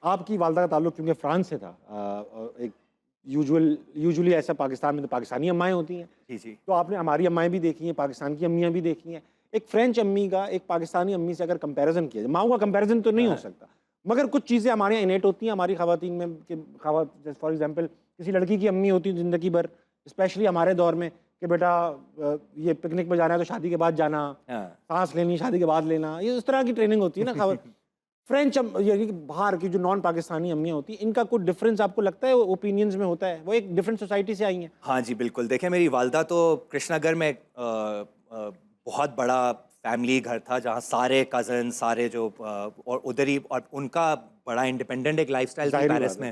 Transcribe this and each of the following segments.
آپ کی والدہ کا تعلق کیونکہ فرانس سے تھا، ایک یوزلی ایسا پاکستان میں تو پاکستانی امائیں ہوتی ہیں، جی جی تو آپ نے ہماری امائیں بھی دیکھی ہیں، پاکستان کی امیاں بھی دیکھی ہیں. ایک فرینچ امی کا ایک پاکستانی امی سے اگر کمپیریزن کیا جائے، ماؤں کا کمپیریزن تو نہیں ہو سکتا، مگر کچھ چیزیں ہمارے یہاں انیٹ ہوتی ہیں ہماری خواتین میں کہ فار ایگزامپل کسی لڑکی کی امی ہوتی ہے زندگی بھر، اسپیشلی ہمارے دور میں، کہ بیٹا یہ پکنک میں جانا ہے تو شادی کے بعد جانا، سانس لینی شادی کے بعد لینا، یہ اس طرح کی ٹریننگ ہوتی ہے نا. فرینچ یعنی کہ باہر کی جو نان پاکستانی امیاں ہوتی ہیں، ان کا کوئی ڈفرینس آپ کو لگتا ہے اوپینینز میں ہوتا ہے؟ وہ ایک ڈفرینٹ سوسائٹی سے آئی ہیں. ہاں جی بالکل. دیکھیں میری والدہ تو کرشنا گھر میں بہت بڑا فیملی گھر تھا جہاں سارے کزن سارے جو اور ادھر ہی، اور ان کا بڑا انڈیپینڈنٹ ایک لائف اسٹائل تھی پیرس میں،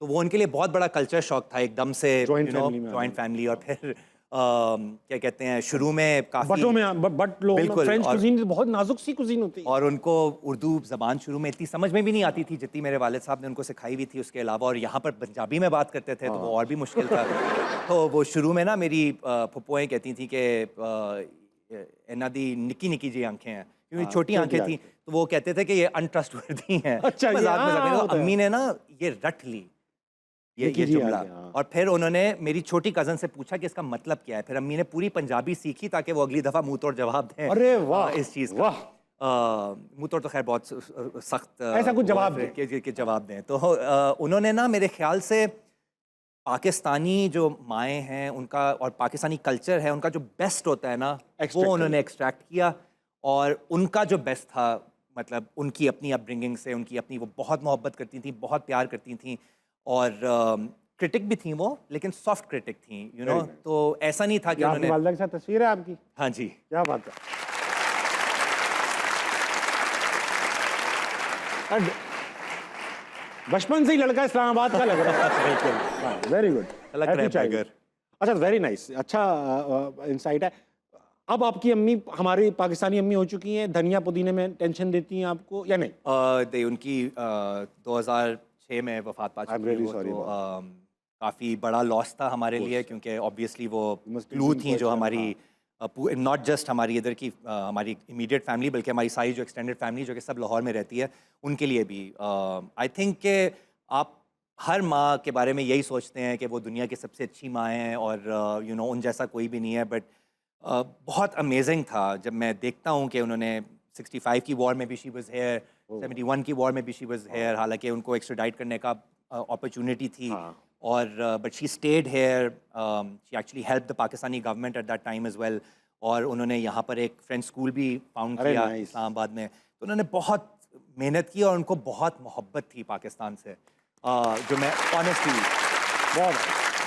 تو وہ ان کے لیے بہت بڑا کلچر شاک تھا ایک دم سے، جوائنٹ فیملی. اور پھر کیا کہتے ہیں شروع میں کافی بٹوں میں بٹ لوگ بالکل، فرینچ کوزین بہت نازک سی کوزین ہوتی ہے، اور ان کو اردو زبان شروع میں اتنی سمجھ میں بھی نہیں آتی تھی جتنی میرے والد صاحب نے ان کو سکھائی ہوئی تھی. اس کے علاوہ اور یہاں پر پنجابی میں بات کرتے تھے تو وہ اور بھی مشکل تھا. تو وہ شروع میں نا میری پھپھوئیں کہتی تھیں کہ انہاں دی نکی نکی جی آنکھیں ہیں، کیونکہ چھوٹی آنکھیں تھیں، تو وہ کہتے تھے کہ یہ انٹرسٹ وردی ہیں. مذاق مذاق امی نے نا یہ رٹ لی یہ جملہ. اور پھر انہوں نے میری چھوٹی کزن سے پوچھا کہ اس کا مطلب کیا ہے. پھر امی نے پوری پنجابی سیکھی تاکہ وہ اگلی دفعہ منہ توڑ جواب دیں اس چیز کا. منہ توڑ تو خیر بہت سخت ایسا کچھ جواب کہ جواب دیں. تو انہوں نے نا میرے خیال سے پاکستانی جو مائیں ہیں ان کا اور پاکستانی کلچر ہے ان کا جو بیسٹ ہوتا ہے نا وہ انہوں نے ایکسٹریکٹ کیا. اور ان کا جو بیسٹ تھا مطلب ان کی اپنی اپ برنگنگ سے، ان کی اپنی، وہ بہت محبت کرتی تھیں، بہت پیار کرتی تھیں، اور کرٹک بھی تھیں وہ، لیکن سافٹ کرٹک تھیں یو نو. تو ایسا نہیں تھا کہ انہوں نے. والدہ کے ساتھ تصویر ہے آپ کی؟ ہاں جی. کیا بات ہے. بچپن سے ہی لڑکا اسلام آباد کا لگ رہا ہے. Very good. اچھا ویری نائس. اچھا انسائٹ ہے. اب آپ کی امی ہماری پاکستانی امی ہو چکی ہیں، دھنیا پودینے میں ٹینشن دیتی ہیں آپ کو یا نہیں؟ ان کی 2006 میں وفات پا چکی ہے، تو کافی بڑا لاس تھا ہمارے لیے، کیونکہ آبویسلی وہ کلو تھیں جو ہماری ناٹ جسٹ ہماری ادھر کی ہماری امیڈیٹ فیملی بلکہ ہماری ساری جو ایکسٹینڈیڈ فیملی جو کہ سب لاہور میں رہتی ہے ان کے لیے بھی. آئی تھنک کہ آپ ہر ماں کے بارے میں یہی سوچتے ہیں کہ وہ دنیا کی سب سے اچھی ماں ہیں اور یو نو ان جیسا کوئی بھی نہیں ہے. بٹ بہت امیزنگ تھا جب میں دیکھتا ہوں کہ انہوں نے 65 کی وار میں بھی شی واز ہیئر، 71 کی وار میں بھی شی واز ہیئر، حالانکہ ان کو ایکسٹراڈائٹ کرنے کا اپرچونیٹی تھی، اور but she stayed here. She actually help the Pakistani government at that time as well. اور انہوں نے یہاں پر ایک فرینچ اسکول بھی فاؤنڈ کیا اسلام آباد میں. تو انہوں نے بہت محنت کی اور ان کو بہت محبت تھی پاکستان سے، جو میں آنیسٹلی بہت